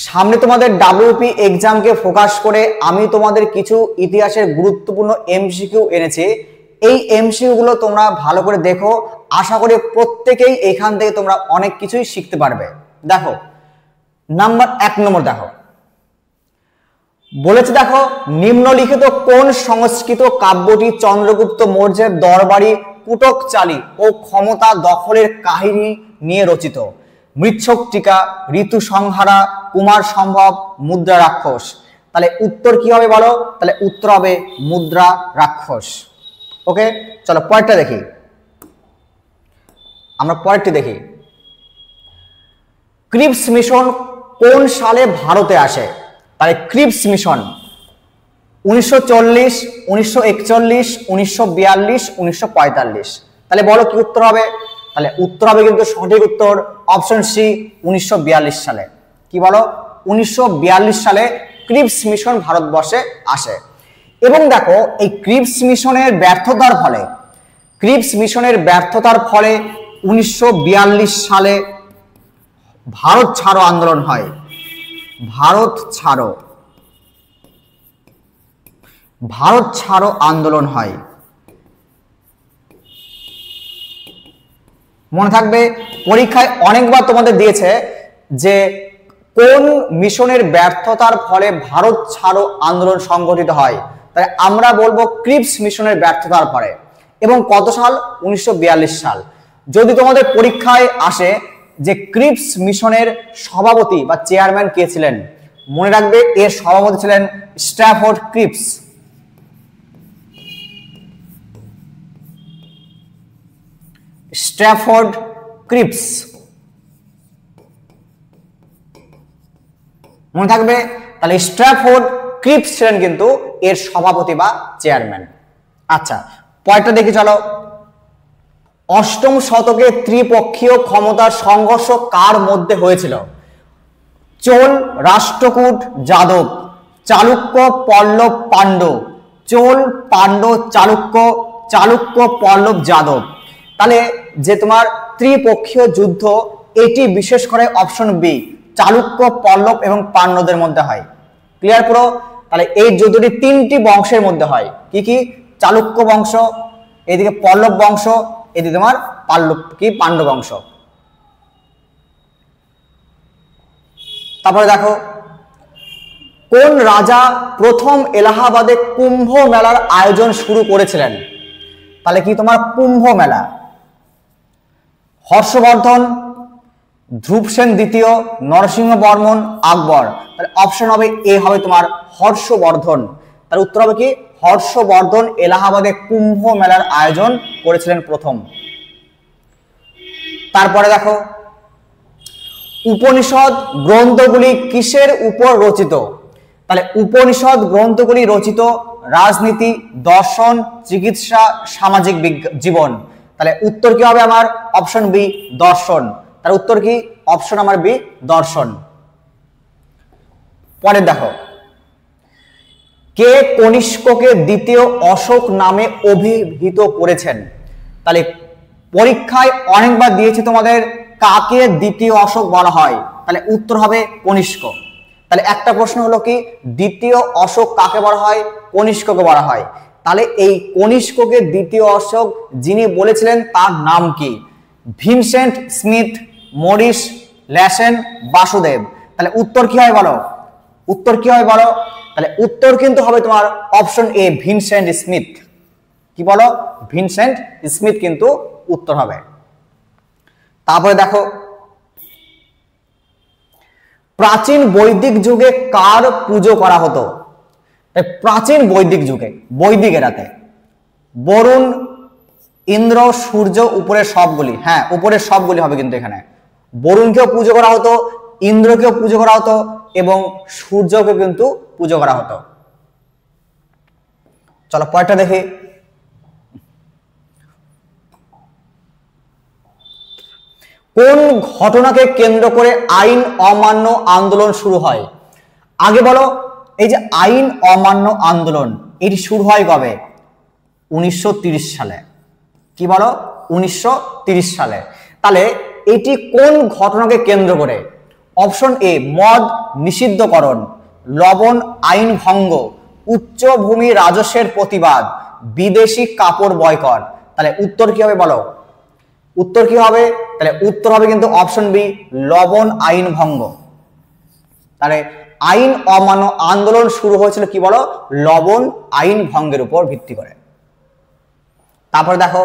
সামনে তোমাদের WP এক্সামকে focus করে আমি তোমাদের কিছু ইতিহাসের গুরুত্বপূর্ণ এমসিকিউ এনেছি। এই এমসিকিউ গুলো তোমরা ভালো করে দেখো, আশা করি প্রত্যেকেই এখান থেকে তোমরা অনেক কিছুই শিখতে পারবে। দেখো নাম্বার 1 নম্বর দেখো, বলেছে দেখো নিম্নলিখিত কোন সংস্কৃত কাব্যটি চন্দ্রগুপ্ত মৌর্যের দরবারি কুটকচালী ও ক্ষমতা দখলের কাহিনী নিয়ে রচিত? মৃচ্ছক টিকা, ঋতু সংহারা, কুমার সম্ভব, মুদ্রা রাক্ষস। তাহলে উত্তর কি হবে বলো? তাহলে উত্তর হবে মুদ্রা রাক্ষস। ওকে, চলো পরেরটা দেখি। আমরা পরেরটি দেখি, ক্রিপস মিশন কোন সালে ভারতে আসে? তাহলে ক্রিপস মিশন 1940, 1941, 1942, 1945। তাহলে বলো কি উত্তর হবে? তাহলে উত্তর হবে কিন্তু সঠিক উত্তর অপশন সি 1942 সালে। কি বলো? 1942 সালে ক্রিপস মিশন ভারতবর্ষে আসে। এবং দেখো এই ক্রিপস মিশনের ব্যর্থতার ফলে 1942 সালে ভারত ছাড়ো আন্দোলন হয়। ভারত ছাড়ো আন্দোলন হয়। মনে থাকবে পরীক্ষায় অনেকবার তোমাদের দিয়েছে যে কোন মিশনের ব্যর্থতার ফলে ভারত ছাড়ো আন্দোলন সংগঠিত হয়। তাই আমরা বলবো ক্রিপস মিশনের ব্যর্থতার ফলে। এবং কত সাল? 1942 সাল। যদি তোমাদের পরীক্ষায় আসে যে ক্রিপস মিশনের সভাপতি বা চেয়ারম্যান কে ছিলেন, মনে রাখবে এর সভাপতি ছিলেন স্ট্যাফোর্ড ক্রিপস। স্ট্যাফোর্ড ক্রিপস মনে থাকবে। তাহলে স্ট্যাফোর্ড ক্রিপস ছিলেন কিন্তু এর সভাপতি বা চেয়ারম্যান। আচ্ছা পরেরটা দেখি চলো। অষ্টম শতকে ত্রিপক্ষীয় ক্ষমতার সংঘর্ষ কার মধ্যে হয়েছিল? চোল, রাষ্ট্রকূট, যাদব, চালুক্য, পল্লব, পাণ্ড্য। চোল, পাণ্ড্য, চালুক্য, চালুক্য, পল্লব, যাদব। তাহলে যে তোমার ত্রিপক্ষীয় যুদ্ধ, এটি বিশেষ করে অপশন বি চালুক্য, পল্লব এবং পাণ্ড্যদের মধ্যে হয়। ক্লিয়ার পুরো? তাহলে এই যুদ্ধটি 3টি বংশের মধ্যে হয়। কি কি? চালুক্য বংশ, এদিকে পল্লব বংশ, এদিকে তোমার পাণ্ড্য বংশ। তারপরে দেখো কোন রাজা প্রথম এলাহাবাদে কুম্ভ মেলার আয়োজন শুরু করেছিলেন? তাহলে কি তোমার কুম্ভ মেলা? হর্ষবর্ধন, ধ্রুবসেন দ্বিতীয়, নরসিংহ বর্মন, আকবর। তাহলে অপশন হবে এ হবে তোমার হর্ষবর্ধন। তার উত্তর হবে কি? হর্ষবর্ধন এলাহাবাদে কুম্ভ মেলার আয়োজন করেছিলেন প্রথম। তারপরে দেখো উপনিষদ গ্রন্থগুলি কিসের উপর রচিত? তাহলে উপনিষদ গ্রন্থগুলি রচিত রাজনীতি, দর্শন, চিকিৎসা, সামাজিক জীবন। তাহলে উত্তর কি হবে আমার? অপশন বি দর্শন। তার উত্তর কি? অপশন আমার বি দর্শন। পরে দেখো কে কনিষ্ককে দ্বিতীয় অশোক নামে অভিহিত করেছেন? তাহলে পরীক্ষায় অনেকবার দিয়েছে তোমাদের কাকে দ্বিতীয় অশোক বলা হয়। তাহলে উত্তর হবে কনিষ্ক। তাহলে একটা প্রশ্ন হলো কি দ্বিতীয় অশোক কাকে বলা হয়? কনিষ্ককে বলা হয়। তাহলে এই কনিষ্ককে দ্বিতীয় অশোক যিনি বলেছিলেন তার নাম কি? Vincent Smith, Morris, Lassen, Basudev. তাহলে উত্তর কি হয় বলো? উত্তর কি হয় বলো? তাহলে উত্তর কিন্তু হবে তোমার অপশন এ ভিনসেন্ট স্মিথ। কি বলো? ভিনসেন্ট স্মিথ কিন্তু উত্তর হবে। তারপরে দেখো প্রাচীন বৈদিক যুগে কার পুজো করা হতো? প্রাচীন বৈদিক যুগে, বৈদিক এরাতে বরুণ, ইন্দ্র, সূর্য, উপরের সবগুলি। হ্যাঁ উপরের সবগুলি হবে কিন্তু এখানে। বরুণকেও পুজো করা হতো, ইন্দ্রকেও পুজো করা হতো এবং সূর্যকে কিন্তু পুজো করা হতো। চলো পরেরটা দেখি। কোন ঘটনাকে কেন্দ্র করে আইন অমান্য আন্দোলন শুরু হয়? আগে বলো এই যে আইন অমান্য আন্দোলন এটি শুরু হয় কবে? 1930 সালে। কি বলো? 1930 সালে। তাহলে এটি কোন ঘটনাকে কেন্দ্র করে? অপশন এ মদ নিষিদ্ধকরণ, লবণ আইন ভঙ্গ, উচ্চভূমি রাজস্বের প্রতিবাদ, বিদেশি কাপড় বয়কট। তাহলে উত্তর কি হবে বলো? উত্তর কি হবে? তাহলে উত্তর হবে কিন্তু অপশন বি লবণ আইন ভঙ্গ। তাহলে আইন অমান্য আন্দোলন শুরু হয়েছিল কি বলো? লবণ আইন ভঙ্গের উপর ভিত্তি করে। তারপরে দেখো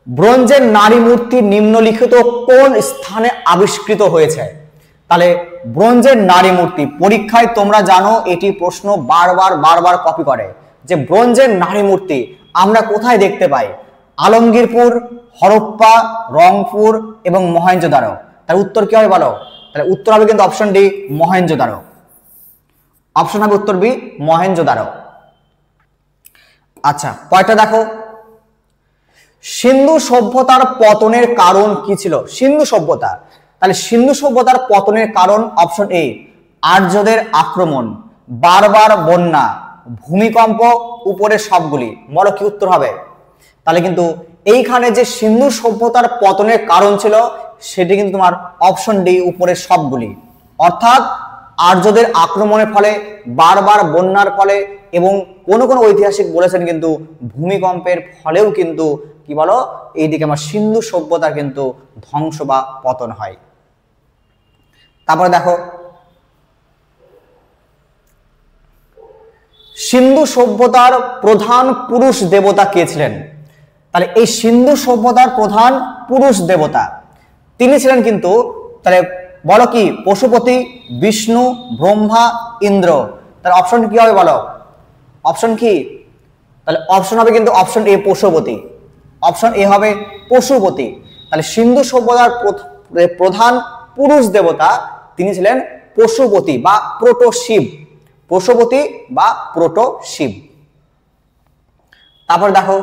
ব্রোঞ্জের নারী মূর্তি নিম্নলিখিত কোন স্থানে আবিষ্কৃত হয়েছে? তাহলে ব্রোঞ্জের নারী মূর্তি পরীক্ষায় তোমরা জানো এটি প্রশ্ন বারবার কপি করে যে ব্রোঞ্জের নারী মূর্তি আমরা কোথায় দেখতে পাই? আলমগীরপুর, হরপ্পা, রংপুর এবং মহেঞ্জোদারো। তার উত্তর কি হবে বলো? তাহলে উত্তর হবে কিন্তু অপশন ডি মহেঞ্জোদারো। অপশন হবে উত্তর বি মহেঞ্জোদারো। আচ্ছা পরেরটা দেখো সিন্ধু সভ্যতার পতনের কারণ কি ছিল? সিন্ধু সভ্যতা, তাহলে সিন্ধু সভ্যতার পতনের কারণ অপশন এ আর্যদের আক্রমণ, বারবার বন্যা, ভূমিকম্প, উপরে সবগুলি। বলো কি উত্তর হবে? তাহলে কিন্তু এইখানে যে সিন্ধু সভ্যতার পতনের কারণ ছিল সেটি কিন্তু তোমার অপশন ডি উপরের সবগুলি। অর্থাৎ আর্যদের আক্রমণের ফলে, বারবার বন্যার ফলে এবং কোন কোন ঐতিহাসিক বলেছেন কিন্তু ভূমিকম্পের ফলেও কিন্তু কি বলো এইদিকে আমার সিন্ধু সভ্যতার কিন্তু ধ্বংস বা পতন হয়। তারপরে দেখো সিন্ধু সভ্যতার প্রধান পুরুষ দেবতা কে ছিলেন? তাহলে এই সিন্ধু সভ্যতার প্রধান পুরুষ দেবতা তিনি ছিলেন কিন্তু তাহলে বলো কি পশুপতি, বিষ্ণু, ব্রহ্মা, ইন্দ্র। তাহলে অপশন কি হবে বলো? অপশন কি? তাহলে অপশন হবে কিন্তু option A Pashupati. Option A হবে পশুপতি। তাহলে সিন্ধু সভ্যতার প্রধান পুরুষ দেবতা তিনি ছিলেন পশুপতি বা প্রোটো শিব। পশুপতি বা প্রোটো শিব। তারপর দেখো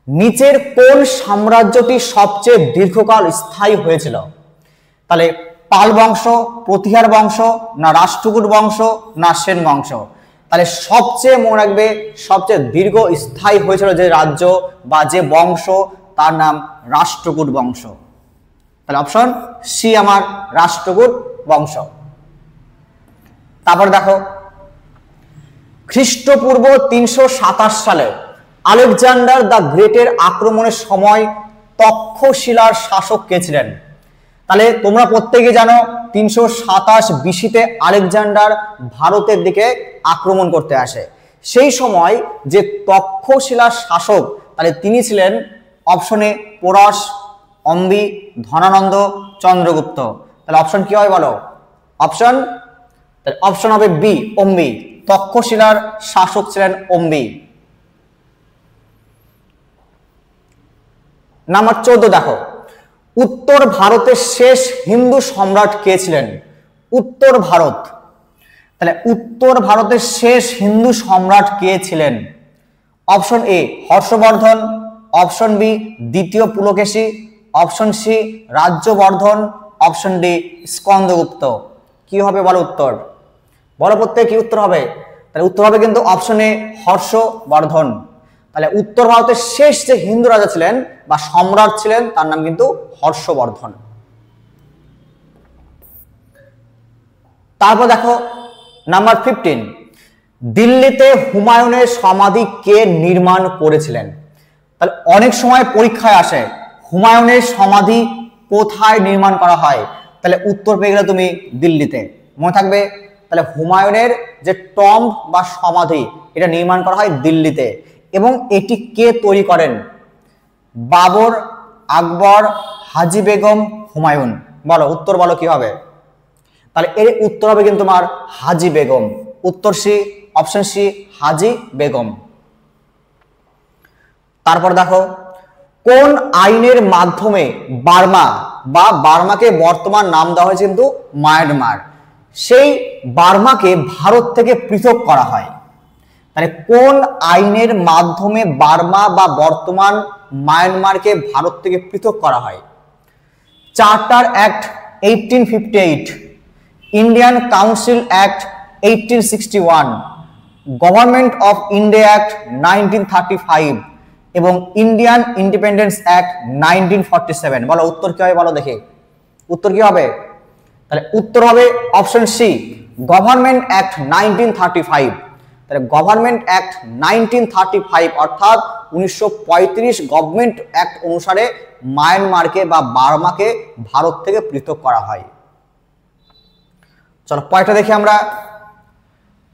নিচের কোন সাম্রাজ্যটি সবচেয়ে দীর্ঘকাল স্থায়ী হয়েছিল? তাহলে পাল বংশ, প্রতিহার বংশ, না রাষ্ট্রকূট বংশ, না সেন বংশ। তাহলে সবচেয়ে মনে রাখবে সবচেয়ে দীর্ঘ স্থায়ী হয়েছিল যে রাজ্য বা যে বংশ তার নাম রাষ্ট্রকূট বংশ। তাহলে অপশন সি আমার রাষ্ট্রকূট বংশ। তারপর দেখো খ্রিস্টপূর্ব 327 সালে আলেকজান্ডার দ্য গ্রেটের আক্রমণের সময় তক্ষশিলার শাসক কে ছিলেন? তাহলে তোমরা প্রত্যেকে জানো 327 বিসিতে আলেকজান্ডার ভারতের দিকে আক্রমণ করতে আসে। সেই সময় যে তক্ষশিলার শাসক তাহলে তিনি ছিলেন অপশনে পোরস, অম্বি, ধনানন্দ, চন্দ্রগুপ্ত। তাহলে অপশন কি হবে বলো? অপশন তাহলে অপশন হবে বি অম্বি। তক্ষশিলার শাসক ছিলেন অম্বি। নাম্বার 14 দেখো উত্তর ভারতের শেষ হিন্দু সম্রাট কে ছিলেন? উত্তর ভারত, তাহলে উত্তর ভারতের শেষ হিন্দু সম্রাট কে ছিলেন? Option A Harshavardhana, option B দ্বিতীয় Pulakeshi, option C Rajyavardhana, option D Skandagupta. কি হবে বলো উত্তর? বলো প্রত্যেক কি উত্তর হবে? তাহলে উত্তর হবে কিন্তু অপশন এ হর্ষবর্ধন। তাহলে উত্তর ভারতের শেষ যে হিন্দু রাজা ছিলেন বা সম্রাট ছিলেন তার নাম কিন্তু হর্ষবর্ধন। তারপর দেখো নাম্বার 15 দিল্লিতে হুমায়ুনের সমাধি কে নির্মাণ করেছিলেন? তাহলে অনেক সময় পরীক্ষায় আসে হুমায়ুনের সমাধি কোথায় নির্মাণ করা হয়? তাহলে উত্তর পেয়ে গেলে তুমি দিল্লিতে, মনে থাকবে। তাহলে হুমায়ুনের যে টম্ব বা সমাধি এটা নির্মাণ করা হয় দিল্লিতে। এবং এটি কে তৈরি করেন? বাবর, আকবর, হাজি বেগম, হুমায়ুন। বলো উত্তর বলো কি হবে? তাহলে এর উত্তর হবে কিন্তু তোমার হাজি বেগম। উত্তর সি, অপশন সি হাজি বেগম। তারপর দেখো কোন আইনের মাধ্যমে বার্মা বা বার্মাকে বর্তমান নাম দেওয়া হয়েছে কিন্তু মায়ানমার, সেই বার্মাকে ভারত থেকে পৃথক করা হয়? তাহলে কোন আইনের মাধ্যমে বার্মা বা বর্তমান মায়ানমারকে ভারত থেকে পৃথক করা হয়? Charter act 1858, Indian council act 1861, government of India act 1935 এবং ইন্ডিয়ান ইন্ডিপেন্ডেন্স অ্যাক্ট 1947। বলো উত্তর কি হবে বলো দেখি? উত্তর কি হবে? তাহলে উত্তর হবে অপশন সি, গভর্নমেন্ট অ্যাক্ট 1935। তাহলে গভর্নমেন্ট অ্যাক্ট 1935 অর্থাৎ 1935 গভর্নমেন্ট অ্যাক্ট অনুসারে মায়ানমারকে বা বার্মাকে ভারত থেকে পৃথক করা হয়। চলো পয়েন্টটা দেখি আমরা।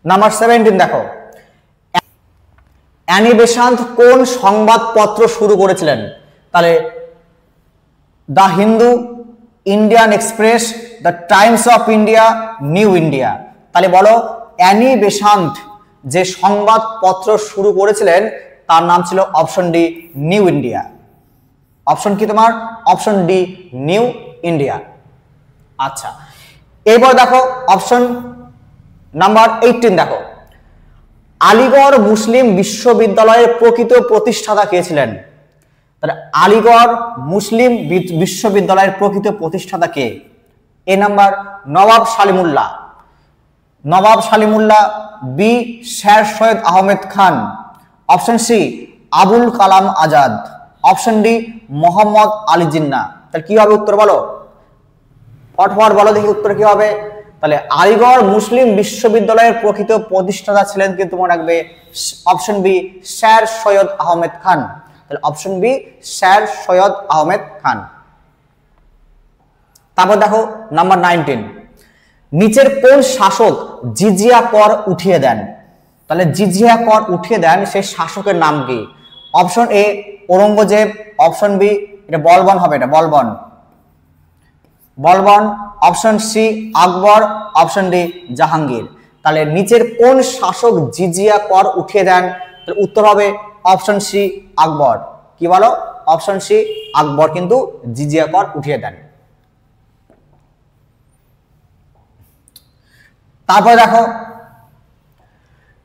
নাম্বার 17 দেখো, অ্যানি বেসান্ত কোন সংবাদপত্র শুরু করেছিলেন? তাহলে the Hindu, Indian express, the Times of India, new India. তাহলে বলো অ্যানি বেসান্ত যে সংবাদপত্র শুরু করেছিলেন তার নাম ছিল option D, new India. Option কি তোমার? Option D, new India. আচ্ছা, এরপর দেখো অপশন নাম্বার 18 দেখো, আলিগড় মুসলিম বিশ্ববিদ্যালয়ের প্রকৃত প্রতিষ্ঠাতা কে ছিলেন? তাহলে আলিগড় মুসলিম বিশ্ববিদ্যালয়ের প্রকৃত প্রতিষ্ঠাতা কে? এ নাম্বার নবাব সালিমুল্লাহ, নবাব সালিমুল্লাহ, বি শের সৈয়দ আহমেদ খান, option C Abul Kalam Azad, option D Mohammad Ali Jinnah. তাহলে কি হবে উত্তর বলো? ফটফট বলো দেখি উত্তর কি হবে। তাহলে আলিগড় মুসলিম বিশ্ববিদ্যালয়ের প্রকৃত প্রতিষ্ঠাতা ছিলেন কিন্তু মনে রাখবে অপশন বি শের সৈয়দ আহমেদ খান। তাহলে অপশন বি শের সৈয়দ আহমেদ খান। তারপর দেখো নাম্বার 19, নিচের কোন শাসক জিজিয়া কর উঠিয়ে দেন? তাহলে জিজিয়া কর উঠিয়ে দেন সেই শাসকের নাম কি? Option A Aurangzeb, option B এটা বলবন হবে, এটা Balban, Balban, option C Akbar, option D Jahangir. তাহলে নিচের কোন শাসক জিজিয়া কর উঠিয়ে দেন? তাহলে উত্তর হবে অপশন সি আকবর। কি বলো? অপশন সি আকবর কিন্তু জিজিয়া কর উঠিয়ে দেন। তারপর দেখো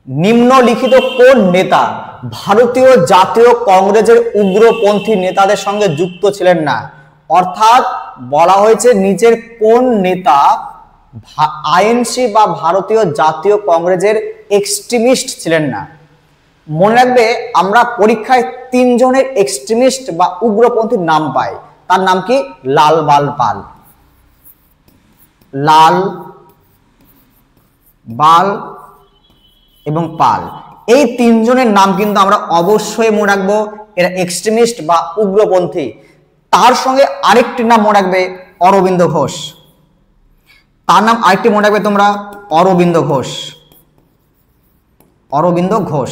নিম্নলিখিত কোন নেতা ভারতীয় জাতীয় কংগ্রেসের উগ্রপন্থী নেতাদের সঙ্গে যুক্ত ছিলেন না? অর্থাৎ বলা হয়েছে নিচের কোন নেতা আইএনসি বা ভারতীয় জাতীয় কংগ্রেসের এক্সট্রিমিস্ট ছিলেন না? মনে রাখবে আমরা পরীক্ষায় 3 জনের এক্সট্রিমিস্ট বা উগ্রপন্থীর নাম পাই। তার নাম কি? লাল বাল পাল, লাল বাল এবং পাল। এই 3 জনের নাম কিন্তু আমরা অবশ্যই মনে রাখবো, এরা এক্সট্রিমিস্ট বা উগ্রপন্থী। তার সঙ্গে আরেকটি নাম মনে রাখবে অরবিন্দ ঘোষ। তার নাম আরেকটি মনে রাখবে তোমরা, অরবিন্দ ঘোষ, অরবিন্দ ঘোষ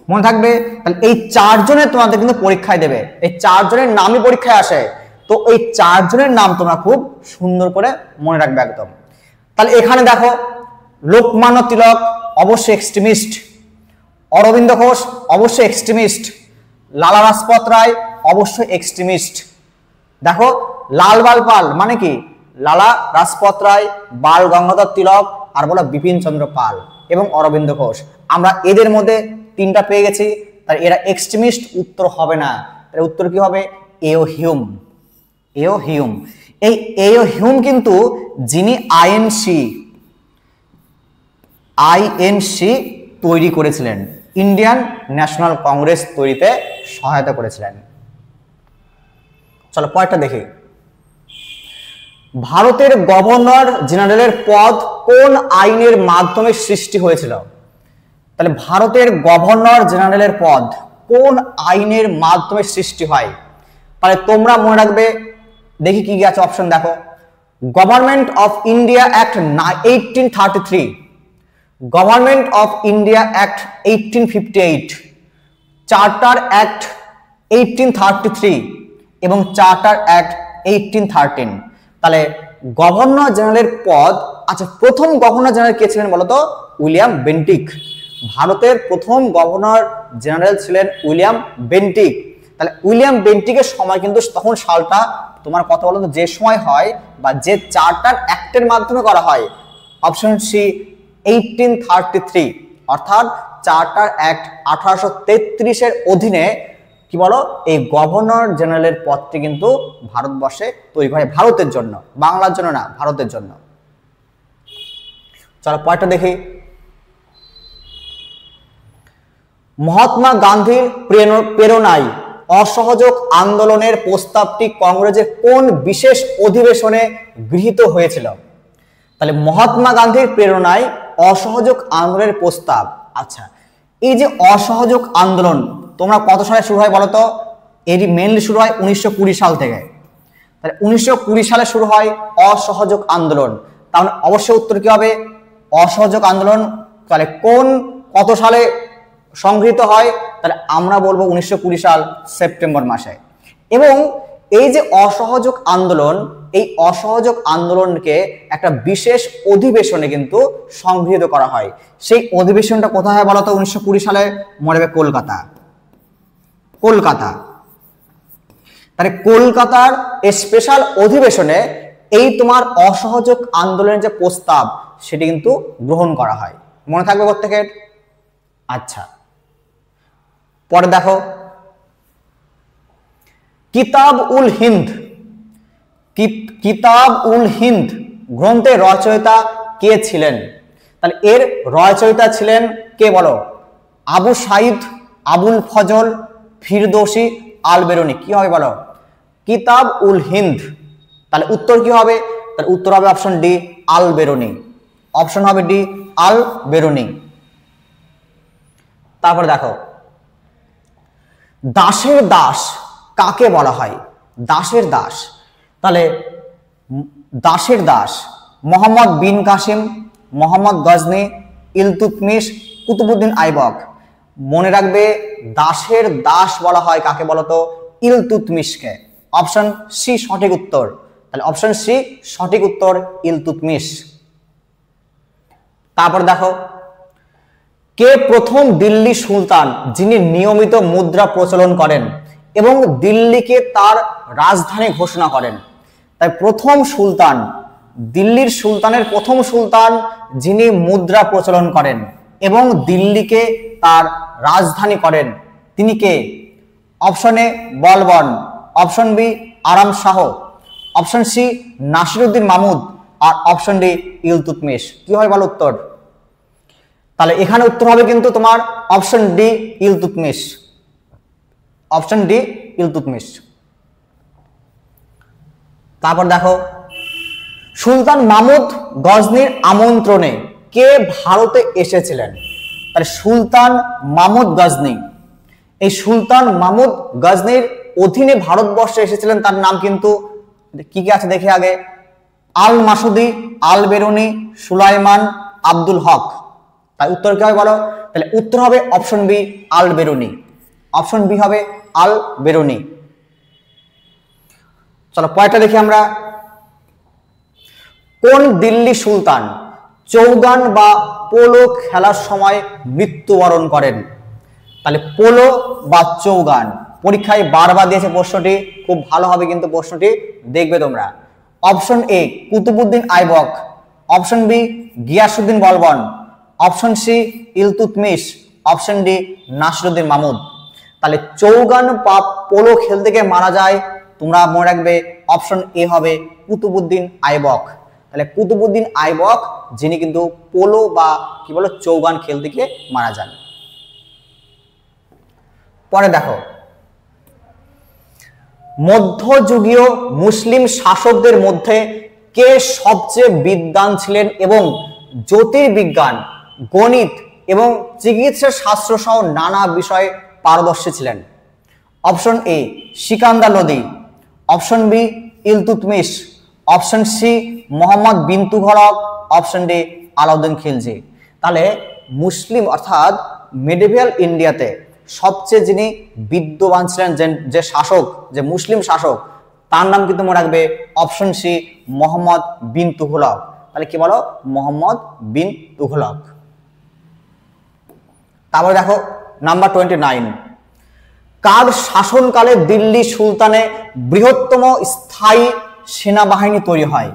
মনে থাকবে। তাহলে এই 4 জনের তোমাদের কিন্তু পরীক্ষায় দেবে, এই 4 জনের নামই পরীক্ষায় আসে। তো এই 4 জনের নাম তোমরা খুব সুন্দর করে মনে রাখবে একদম। তাহলে এখানে দেখো লোকমান্য তিলক অবশ্যই এক্সট্রিমিস্ট, অরবিন্দ ঘোষ অবশ্যই এক্সট্রিমিস্ট, লালা রাজপথ রায় অবশ্যই এক্সট্রিমিস্ট। দেখো লাল বাল পাল মানে কি? লালা রাজপথ রায়, বাল গঙ্গাধর তিলক, আর বলো বিপিন চন্দ্র পাল এবং অরবিন্দ ঘোষ। আমরা এদের মধ্যে 3টা পেয়ে গেছি। তাই এরা এক্সট্রিমিস্ট উত্তর হবে না। তাহলে উত্তর কি হবে? এও হিউম, এও হিউম। এই এও হিউম কিন্তু যিনি আইএনসি তৈরি করেছিলেন, ইন্ডিয়ান ন্যাশনাল কংগ্রেস তৈরিতে সহায়তা করেছিলেন। চলো পয়েন্টটা দেখি। ভারতের গভর্নর জেনারেলের পদ কোন আইনের মাধ্যমে সৃষ্টি হয়েছিল? তাহলে ভারতের গভর্নর জেনারেলের পদ কোন আইনের মাধ্যমে সৃষ্টি হয়? তাহলে তোমরা মনে রাখবে, দেখি কি আছে অপশন দেখো। Government of India act 1833, government of India act 1858, charter act 1833 এবং চার্টার অ্যাক্ট 1813। তাহলে গভর্নর জেনারেলের পদ, আচ্ছা প্রথম গভর্নর জেনারেল কে ছিলেন বলতো? William Bentinck. ভারতের প্রথম গভর্নর জেনারেল ছিলেন উইলিয়াম বেন্টিক। তাহলে উইলিয়াম বেন্টিকের সময় কিন্তু তখন সালটা তোমার কথা বলো তো, যে সময় হয় বা যে চার্টার অ্যাক্টের মাধ্যমে করা হয়, অপশন সি 1833 অর্থাৎ চার্টার অ্যাক্ট 1833 এর অধীনে কি বলো এই গভর্নর জেনারেলের পদটি কিন্তু ভারতবর্ষে তৈরি হয়, ভারতের জন্য, বাংলার জন্য না, ভারতের জন্য। চলো পয়েন্টটা দেখি। মহাত্মা গান্ধীর প্রেরণায় অসহযোগ আন্দোলনের প্রস্তাবটি কংগ্রেসের কোন বিশেষ অধিবেশনে গৃহীত হয়েছিল? তাহলে মহাত্মা গান্ধীর প্রেরণায় অসহযোগ আন্দোলনের প্রস্তাব। আচ্ছা, এই যে অসহযোগ আন্দোলন তোমরা কত সালে শুরু হয় বলো তো? এটি মেনলি শুরু হয় 1920 সাল থেকে। তাহলে 1920 সালে শুরু হয় অসহযোগ আন্দোলন, তাহলে অবশ্যই উত্তর কি হবে? অসহযোগ আন্দোলন। তাহলে কত সালে সংগৃহীত হয়? তাহলে আমরা বলবো 1920 সাল সেপ্টেম্বর মাসে। এবং এই যে অসহযোগ আন্দোলন, এই অসহযোগ আন্দোলনকে একটা বিশেষ অধিবেশনে কিন্তু সংগৃহীত করা হয়। সেই অধিবেশনটা কোথায় হয় বলতো? 1920 সালে মনে হবে কলকাতা। তাহলে কলকাতার স্পেশাল অধিবেশনে এই তোমার অসহযোগ আন্দোলনের যে প্রস্তাব সেটি কিন্তু গ্রহণ করা হয়। মনে থাকবে প্রত্যেকের? আচ্ছা, পরে দেখো, কিতাব উল হিন্দ গ্রন্থের রচয়িতা কে ছিলেন? তাহলে এর রচয়িতা ছিলেন কে বলো? আবু সাইদ, আবুল ফজল, ফিরদৌসি, আল বেরুনি। কি হবে বলো? কিতাব উল হিন্দ। তাহলে উত্তর কি হবে? তাহলে উত্তর হবে অপশন ডি, আল বেরুনি। অপশন হবে ডি, আল বেরুনি। তারপর দেখো, দাসের দাস কাকে বলা হয়? দাসের দাস, তাহলে দাসের দাস মোহাম্মদ বিন কাসিম, মোহাম্মদ গজনি, ইলতুৎমিশ, কুতুবউদ্দিন আইবক। মনে রাখবে দাসের দাস বলা হয় কাকে বলতো? ইলতুৎমিশকে। অপশন সি সঠিক উত্তর। তাহলে অপশন সি সঠিক উত্তর, ইলতুৎমিশ। তারপর দেখো, কে প্রথম দিল্লি সুলতান যিনি নিয়মিত মুদ্রা প্রচলন করেন এবং দিল্লিকে তার রাজধানী ঘোষণা করেন? তাই প্রথম সুলতান, দিল্লির সুলতানের প্রথম সুলতান যিনি মুদ্রা প্রচলন করেন এবং দিল্লিকে তার রাজধানী করেন, তিনি কে? Option A Balban, option B Aram Shah, option C Nasiruddin Mahmud, আর অপশন ডি ইলতুৎমিশ। কি হয় বলো উত্তর? তাহলে এখানে উত্তর হবে কিন্তু তোমার option D, Iltutmish. Option D, Iltutmish. তারপর দেখো, সুলতান মাহমুদ গজনির আমন্ত্রণে কে ভারতে এসেছিলেন? তাহলে সুলতান মাহমুদ গজনি, এই সুলতান মাহমুদ গজনির অধীনে ভারতবর্ষে এসেছিলেন। তার নাম কিন্তু কি কি আছে দেখে আগে, আল মাসুদি, আল বেরুনি, সুলাইমান, আব্দুল হক। তাই উত্তর কি হবে বলো? তাহলে উত্তর হবে অপশন বি, আল বেরুনি। অপশন বি হবে আল বেরুনি। চলো পরেরটা দেখি আমরা। কোন দিল্লি সুলতান চৌগান বা পোলো খেলার সময় মৃত্যুবরণ করেন? তাহলে পোলো বা চৌগান, পরীক্ষায় বারবার দিয়েছে প্রশ্নটি, খুব ভালো হবে কিন্তু প্রশ্নটি দেখবে তোমরা। Option A Qutubuddin Aibak, option B Ghiyasuddin Balban, option C Iltutmish, option D Nasiruddin Mahmud. তাহলে চৌগান বা পোলো খেলতে গিয়ে মারা যায়, তোমরা মনে রাখবে অপশন এ হবে কুতুবউদ্দিন আইবক। তাহলে কুতুবউদ্দিন আইবক যিনি কিন্তু পোলো বা কি বলো চৌগান খেলতে গিয়ে মারা যান। পরে দেখো, মধ্যযুগীয় মুসলিম শাসকদের মধ্যে কে সবচেয়ে বিদ্বান ছিলেন এবং জ্যোতির্বিজ্ঞান, গণিত এবং চিকিৎসা শাস্ত্র সহ নানা বিষয়ে পারদর্শী ছিলেন? Option A Sikandar Lodi, option B Iltutmish, option C Mohammad bin Tughlaq, option D Alauddin Khilji. তাহলে মুসলিম অর্থাৎ মিডিভিয়াল ইন্ডিয়াতে সবচেয়ে যিনি বিদ্যমান ছিলেন, যে শাসক, যে মুসলিম শাসক, তার নাম কিন্তু মনে রাখবে অপশন সি মোহাম্মদ বিন তুঘলক। তাহলে কি বলো? মোহাম্মদ বিন তুঘলক। তারপরে দেখো নাম্বার 29, কার শাসনকালে দিল্লি সুলতানে বৃহত্তম স্থায়ী সেনাবাহিনী তৈরি হয়?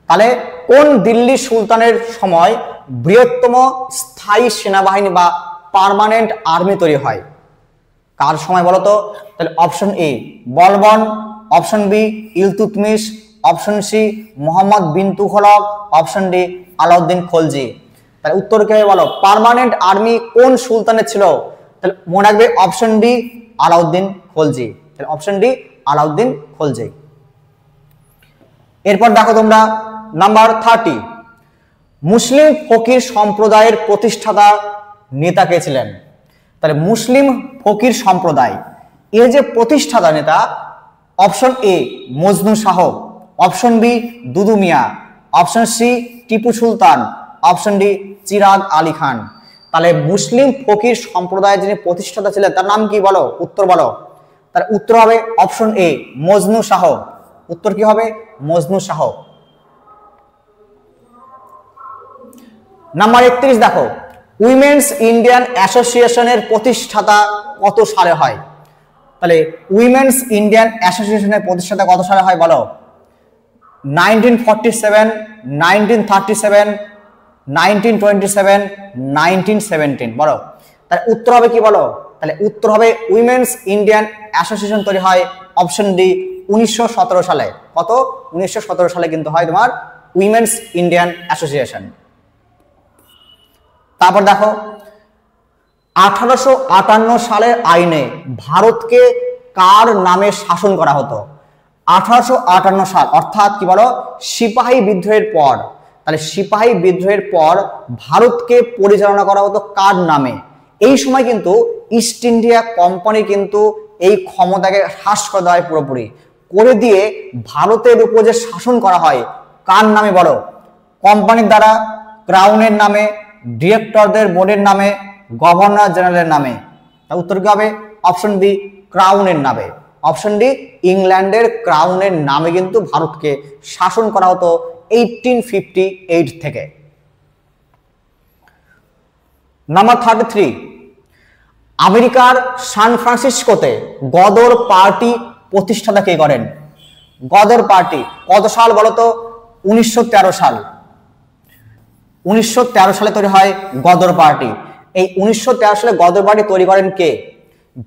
তাহলে কোন দিল্লি সুলতানের সময় বৃহত্তম স্থায়ী সেনাবাহিনী বা পার্মানেন্ট আর্মি তৈরি হয়? কার সময় বলতো? তাহলে option A Balban, option B Iltutmish, option C Mohammad bin Tughlaq, option D Alauddin Khalji. তাহলে উত্তর কি হবে বলো? পার্মানেন্ট আর্মি কোন সুলতানের ছিল? তাহলে মনে রাখবে অপশন ডি আলাউদ্দিন খলজি। তাহলে অপশন ডি আলাউদ্দিন খলজি। এরপর দেখো তোমরা নাম্বার 30, মুসলিম ফকির সম্প্রদায়ের প্রতিষ্ঠাতা নেতা কে ছিলেন? তাহলে মুসলিম ফকির সম্প্রদায় এর যে প্রতিষ্ঠাতা নেতা, option A Majnu Shah, option B Dudu Mia, option C Tipu Sultan, option D Chirag Ali Khan. তাহলে মুসলিম ফকির সম্প্রদায়ের যিনি প্রতিষ্ঠাতা ছিলেন তার নাম কি বলো, উত্তর বলো। তার উত্তর হবে অপশন এ মজনু শাহ। উত্তর কি হবে? মজনু শাহ। নাম্বার 31 দেখো, উইমেন্স ইন্ডিয়ান অ্যাসোসিয়েশনের প্রতিষ্ঠাতা কত সালে হয়? তাহলে উইমেন্স ইন্ডিয়ান অ্যাসোসিয়েশনের প্রতিষ্ঠাতা কত সালে হয় বলো? 1947, 1937, 1927, 1917 বলো। তাহলে উত্তর হবে কি বলো? তাহলে উত্তর হবে উইমেন্স ইন্ডিয়ান অ্যাসোসিয়েশন তৈরি হয় অপশন ডি 1917 সালে। কত? 1917 সালে কিন্তু হয় তোমার উইমেন্স ইন্ডিয়ান অ্যাসোসিয়েশন। তারপর দেখো 1858 সালের আইনে ভারতকে কার নামে শাসন করা হতো? 1858 সাল অর্থাৎ কি বলো, সিপাহী বিদ্রোহের পর। তাহলে সিপাহী বিদ্রোহের পর ভারতকে পরিচালনা করা হতো কার নামে? এই সময় কিন্তু ইস্ট ইন্ডিয়া কোম্পানি কিন্তু এই ক্ষমতাকে হ্রাস করে দেওয়া হয় পুরোপুরি, করে দিয়ে ভারতের উপর যে শাসন করা হয় কার নামে বলো? কোম্পানির দ্বারা, ক্রাউনের নামে, ডিরেক্টরদের বোর্ডের নামে, গভর্নর জেনারেলের নামে। তার উত্তর কি হবে? অপশন বি ক্রাউনের নামে। অপশন ডি ইংল্যান্ডের ক্রাউনের নামে কিন্তু ভারতকে শাসন করা হতো 1858 থেকে। নাম্বার 33, আমেরিকার সান ফ্রান্সিসকোতে গদর পার্টি প্রতিষ্ঠাতা কে করেন? গদর পার্টি কত সাল বলতো? 1913 সাল। 1913 সালে তৈরি হয় গদর পার্টি। এই 1913 সালে গদর পার্টি তৈরি করেন কে?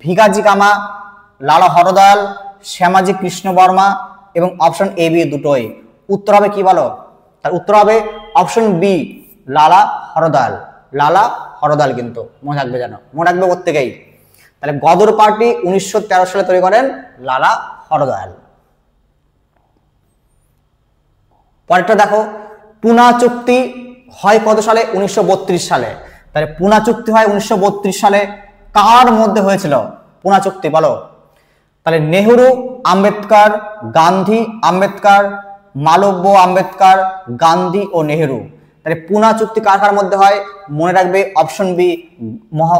ভিকাজি কামা, লালা হরদয়াল, শ্যামাজি কৃষ্ণ বর্মা এবং অপশন এ বি দুটোই। উত্তর হবে কি বলো? তার উত্তর হবে অপশন বি লালা হরদয়াল। লালা হরদয়াল কিন্তু মনে রাখবে, জানো মনে রাখবে প্রত্যেকেই। তাহলে গদর পার্টি 1913 সালে তৈরি করেন লালা হরদয়াল। পরেরটা দেখো, পুনা চুক্তি হয় কত সালে? 1932 সালে। তাহলে পুনা চুক্তি হয় 1932 সালে। কার মধ্যে হয়েছিল পুনা চুক্তি বলো? তাহলে নেহেরু, আম্বেদকর, গান্ধী, আম্বেদকর, মালব্য, আম্বেদকর, গান্ধী ও নেহেরু। তাহলে পুনা চুক্তি কার কার মধ্যে হয়? মনে রাখবে অপশন বি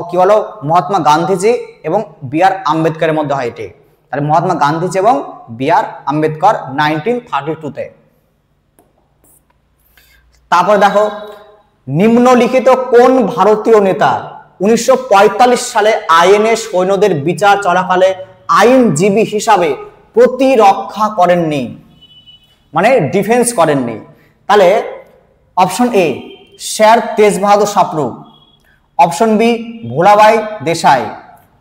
কি বলো, মহাত্মা গান্ধীজি এবং বি আর আম্বেদকরের মধ্যে হয় এটি। তাহলে মহাত্মা গান্ধীজি এবং বি আর আম্বেদকর 1932-তে। তারপর দেখো, নিম্নলিখিত কোন ভারতীয় নেতা 1945 সালে আইএনএ সৈন্যদের বিচার চলাকালে আইনজীবী হিসাবে প্রতিরক্ষা করেননি, মানে ডিফেন্স করেননি? তাহলে option A sir Tej Bahadur Sapru, option B Bhulabhai Desai,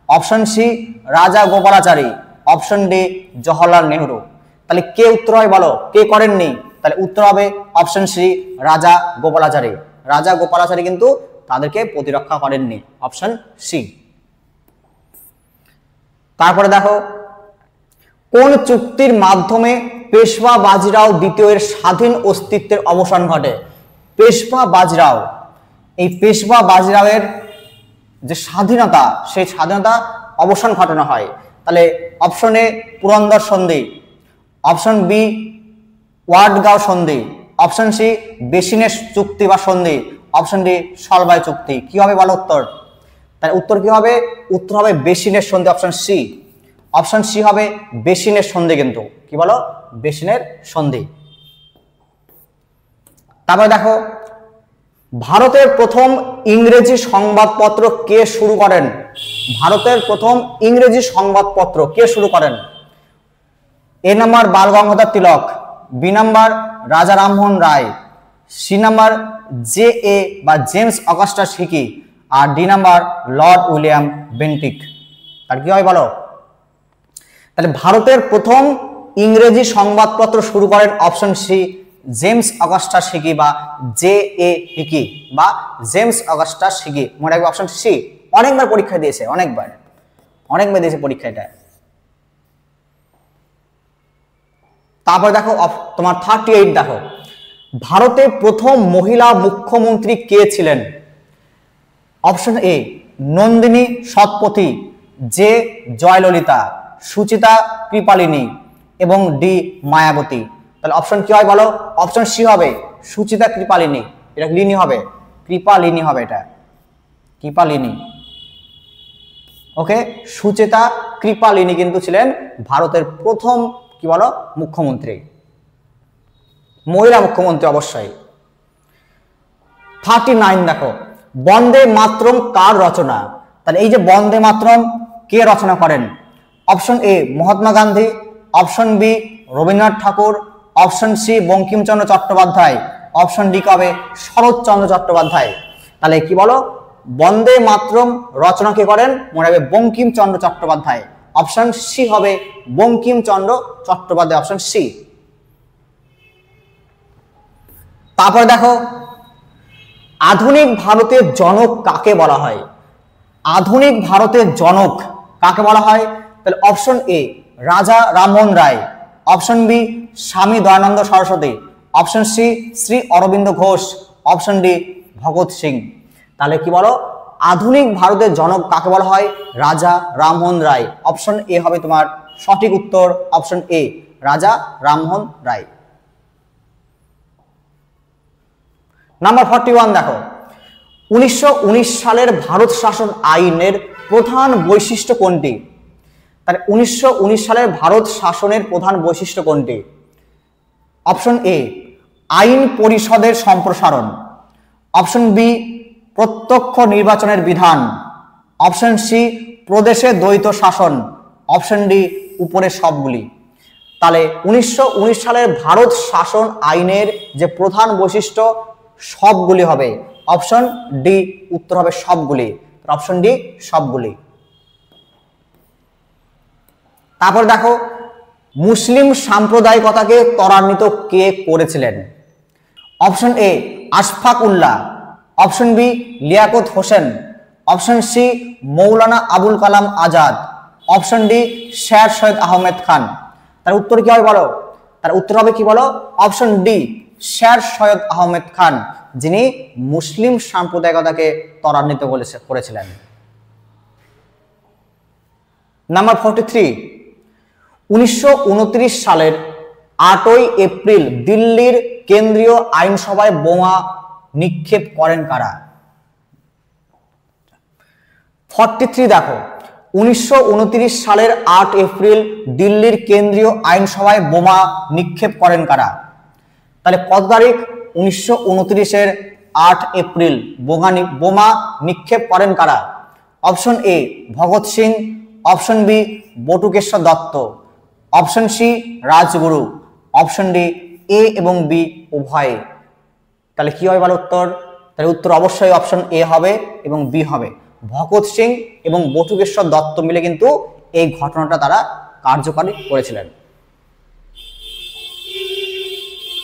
option C Rajagopalachari, option D Jawaharlal Nehru. তাহলে কে উত্তর হয় বলো, কে করেননি? তাহলে উত্তর হবে অপশন সি রাজা গোপালাচারী। রাজা গোপালাচারী কিন্তু তাদেরকে প্রতিরক্ষা করেননি, অপশন সি। তারপরে দেখো, কোন চুক্তির মাধ্যমে পেশওয়া বাজিরাও দ্বিতীয় এর স্বাধীন অস্তিত্বের অবসান ঘটে? পেশওয়া বাজিরাও, এই পেশওয়া বাজিরাওয়ের যে স্বাধীনতা, সেই স্বাধীনতা অবসান ঘটানো হয়। তাহলে অপশন এ পুরন্দর সন্ধি, অপশন বি ওয়াডগাঁও সন্ধি, অপশন সি বেসিনের চুক্তি বা সন্ধি, অপশন ডি সলবাই চুক্তি। কি হবে বলো উত্তর? তাহলে উত্তর কি হবে? উত্তর হবে বেসিনের সন্ধি, অপশন সি। অপশন সি হবে বেসিনের সন্ধি, কিন্তু কি বলো, বেসিনের সন্ধি। তারপরে দেখো, ভারতের প্রথম ইংরেজি সংবাদপত্র কে শুরু করেন? ভারতের প্রথম ইংরেজি সংবাদপত্র কে শুরু করেন? A number Bal Gangadhar Tilak, B number Raja Rammohan Roy, C number J A বা জেমস অগাস্টাস হিকি, আর D number Lord William Bentinck. তার কি হয় বলো? তাহলে ভারতের প্রথম ইংরেজি সংবাদপত্র শুরু করেন option C James Augustus Hicky বা জে এ হিকি বা জেমস অগাস্টাস হিকি। মনে রাখবে অপশন সি অনেকবার পরীক্ষা দিয়েছে, অনেকবার দিয়েছে পরীক্ষা এটা। তারপর দেখো তোমার 38 দেখো, ভারতে প্রথম মহিলা মুখ্যমন্ত্রী কে ছিলেন? Option A Nandini Satpathy, J Jayalalithaa, Sucheta Kripalani এবং ডি মায়াবতী। তাহলে অপশন কি হয় বলো? অপশন সি হবে সুচিতা কৃপালিনী, এটা লিনি হবে, কৃপালিনী হবে, এটা কৃপালিনী। ওকে, সুচিতা কৃপালিনী কিন্তু ছিলেন ভারতের প্রথম কি বলো মুখ্যমন্ত্রী, মহিলা মুখ্যমন্ত্রী অবশ্যই। 39 দেখো, বন্দে মাতরম কার রচনা? তাহলে এই যে বন্দে মাতরম কে রচনা করেন? Option A Mahatma Gandhi, option B Rabindranath Tagore, option C Bankimchandra Chattopadhyay, option D কবে শরৎচন্দ্র চট্টোপাধ্যায়। তাহলে কি বলো, বন্দে মাতরম রচনা কে করেন? মনে হবে বঙ্কিমচন্দ্র চট্টোপাধ্যায়। অপশন সি হবে বঙ্কিমচন্দ্র চট্টোপাধ্যায়, অপশন সি। তারপর দেখো, আধুনিক ভারতের জনক কাকে বলা হয়? আধুনিক ভারতের জনক কাকে বলা হয়? তাহলে অপশন এ রাজা রামমোহন রায়, option B Swami Dayananda Saraswati, option C Sri Aurobindo Ghosh, option D Bhagat Singh. তাহলে কি বলো, আধুনিক ভারতের জনক কাকে বলা হয়? রাজা রামমোহন রায়। অপশন এ হবে তোমার সঠিক উত্তর, অপশন এ রাজা রামমোহন রায়। নাম্বার 41 দেখো, 1919 সালের ভারত শাসন আইনের প্রধান বৈশিষ্ট্য কোনটি? তাহলে 1919 সালের ভারত শাসনের প্রধান বৈশিষ্ট্য কোনটি? অপশন এ আইন পরিষদের সম্প্রসারণ, অপশন বি প্রত্যক্ষ নির্বাচনের বিধান, অপশন সি প্রদেশে দ্বৈত শাসন, অপশন ডি উপরের সবগুলি। তাহলে 1919 সালের ভারত শাসন আইনের যে প্রধান বৈশিষ্ট্য সবগুলি হবে, অপশন ডি উত্তর হবে সবগুলি, অপশন ডি সবগুলি। তারপর দেখো, মুসলিম সাম্প্রদায়িকতাকে ত্বরান্বিত কে করেছিলেন? Option A Ashfaq Ullah, option B Liaquat Hossain, option C Maulana Abul Kalam Azad, option D Sher Syed Ahmed Khan. তার উত্তর কি হবে বলো? তার উত্তর হবে কি বলো? অপশন ডি শের সৈয়দ আহমেদ খান, যিনি মুসলিম সাম্প্রদায়িকতাকে ত্বরান্বিত করেছিলেন। নাম্বার 43, 1929 সালের 8ই এপ্রিল দিল্লির কেন্দ্রীয় আইনসভায় বোমা নিক্ষেপ করেন কারা? 43 দেখো, 1929 সালের 8 এপ্রিল দিল্লির কেন্দ্রীয় আইনসভায় বোমা নিক্ষেপ করেন কারা? তাহলে কত তারিখ? 1929-এর 8 এপ্রিল বোমা নিক্ষেপ করেন কারা? Option A Bhagat Singh, option B Batukeshwar Dutt, option C Rajguru, option D A এবং বি উভয়। তাহলে কি হবে বলো উত্তর? তাহলে উত্তর অবশ্যই অপশন এ হবে এবং বি হবে। ভগৎ সিং এবং বটুকেশ্বর দত্ত মিলে কিন্তু এই ঘটনাটা তারা কার্যকরী করেছিলেন,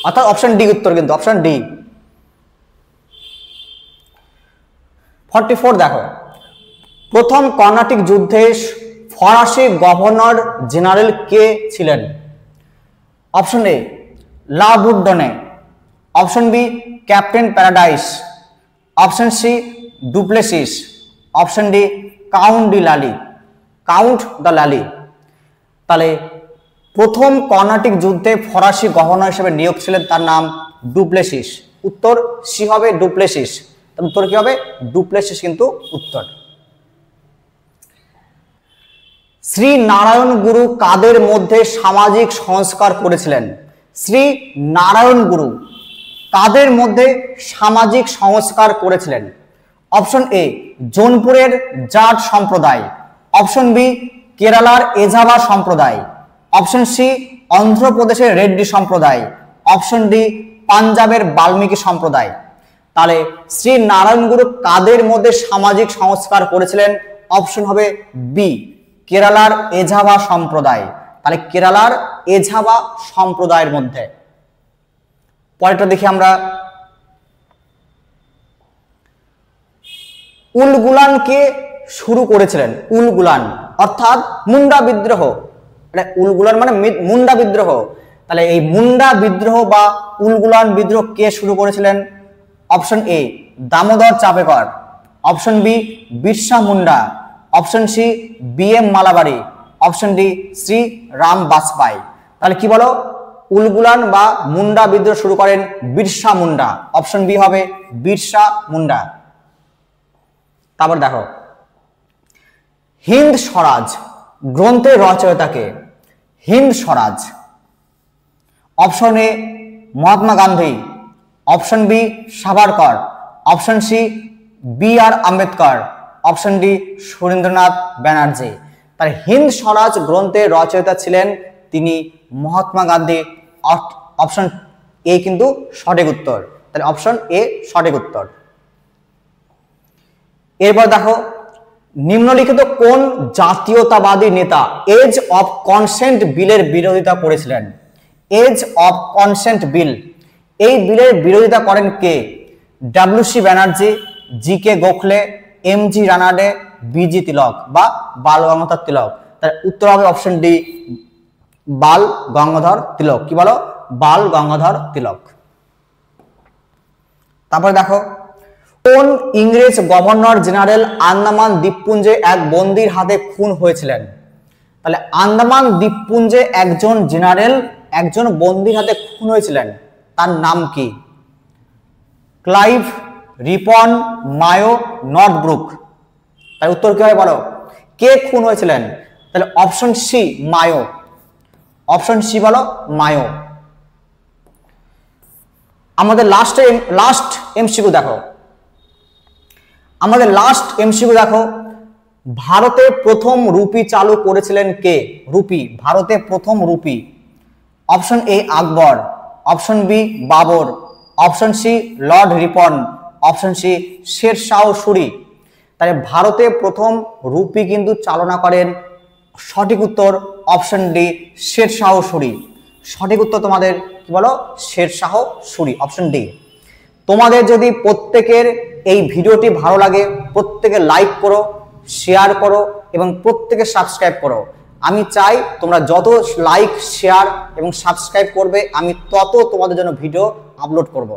অর্থাৎ অপশন ডি উত্তর, কিন্তু অপশন ডি। 44 দেখো, প্রথম কর্ণাটিক যুদ্ধে ফরাসি গভর্নর জেনারেল কে ছিলেন? Option A la Bourdonnais, option B captain Paradis, option C Dupleix, option D count de Lally. তাহলে প্রথম কর্ণাটিক যুদ্ধে ফরাসি গভর্নর হিসেবে নিয়োগ ছিলেন, তার নাম ডুপ্লেসিস। উত্তর সি হবে ডুপ্লেসিস। উত্তর কি হবে? ডুপ্লেসিস কিন্তু উত্তর। শ্রী নারায়ণ গুরু কাদের মধ্যে সামাজিক সংস্কার করেছিলেন? শ্রী নারায়ণ গুরু কাদের মধ্যে সামাজিক সংস্কার করেছিলেন? অপশন এ জোনপুরের জাট সম্প্রদায়, অপশন বি কেরালার এজাবা সম্প্রদায়, অপশন সি অন্ধ্রপ্রদেশের রেড্ডি সম্প্রদায়, অপশন ডি পাঞ্জাবের বাল্মীকি সম্প্রদায়। তাহলে শ্রী নারায়ণ গুরু কাদের মধ্যে সামাজিক সংস্কার করেছিলেন? অপশন হবে বি কেরালার এজাবা সম্প্রদায়। তাহলে কেরালার এজাবা সম্প্রদায়ের মধ্যে। পরেরটা দেখি আমরা, উলগুলানকে শুরু করেছিলেন? উলগুলান অর্থাৎ মুন্ডা বিদ্রোহ। উলগুলান মানে মুন্ডা বিদ্রোহ। তাহলে এই মুন্ডা বিদ্রোহ বা উলগুলান বিদ্রোহ কে শুরু করেছিলেন? Option A Damodar Chapekar, option B Birsa Munda, option C B M. Malabari, option D Shri Ram Bajpai. তাহলে কি বলো? উলগুলান বা মুন্ডা বিদ্রোহ শুরু করেন বিরসা মুন্ডা। অপশন বি হবে বিরসা মুন্ডা। তারপর দেখো, হিন্দ স্বরাজ গ্রন্থের রচয়িতাকে? Hind Swaraj option A Mahatma Gandhi, option B Savarkar, option C B R. Ambedkar, option D Surendranath Banerjee. তার হিন্দ স্বরাজ গ্রন্থের রচয়িতা ছিলেন তিনি মহাত্মা গান্ধী। অপশন এ কিন্তু সঠিক উত্তর। তাহলে অপশন এ সঠিক উত্তর। এরপর দেখো, নিম্নলিখিত কোন জাতীয়তাবাদী নেতা এজ অফ কনসেন্ট বিলের বিরোধিতা করেছিলেন? এজ অফ কনসেন্ট বিল, এই বিলের বিরোধিতা করেন কে? ডব্লিউ.সি. ব্যানার্জি, জি.কে. গোখলে, এম.জি. রানাডে, বি.জি. তিলক বা বাল গঙ্গাধর তিলক। তার উত্তর হবে অপশন ডি বাল গঙ্গাধর তিলক। কি বলো? বাল গঙ্গাধর তিলক। তারপর দেখো, কোন ইংরেজ গভর্নর জেনারেল আন্দামান দ্বীপপুঞ্জে এক বন্দীর হাতে খুন হয়েছিলেন? তাহলে আন্দামান দ্বীপপুঞ্জে একজন জেনারেল একজন বন্দীর হাতে খুন হয়েছিলেন, তার নাম কি? Clive, Ripon, Mayo, Northbrook. তার উত্তর কি হবে বলো? কে খুন হয়েছিলেন? তাহলে option C Mayo. Option C বলো মায়ো। আমাদের লাস্ট এমসিকিউ দেখো, আমাদের লাস্ট এমসিকিউ দেখো, ভারতে প্রথম রুপি চালু করেছিলেন কে? রুপি, ভারতে প্রথম rupee. Option A Akbar, option B Babur, option C Lord Ripon, option C Sher Shah Suri. তাহলে ভারতে প্রথম রুপি কিন্তু চালনা করেন, সঠিক উত্তর অপশন ডি শের শাহ সুরি। সঠিক উত্তর তোমাদের কি বলো? Sher Shah Suri, option D. তোমাদের যদি প্রত্যেকের এই ভিডিওটি ভালো লাগে, প্রত্যেকে লাইক করো, শেয়ার করো এবং প্রত্যেকে সাবস্ক্রাইব করো। আমি চাই তোমরা যত লাইক, শেয়ার এবং সাবস্ক্রাইব করবে আমি তত তোমাদের জন্য ভিডিও আপলোড করব।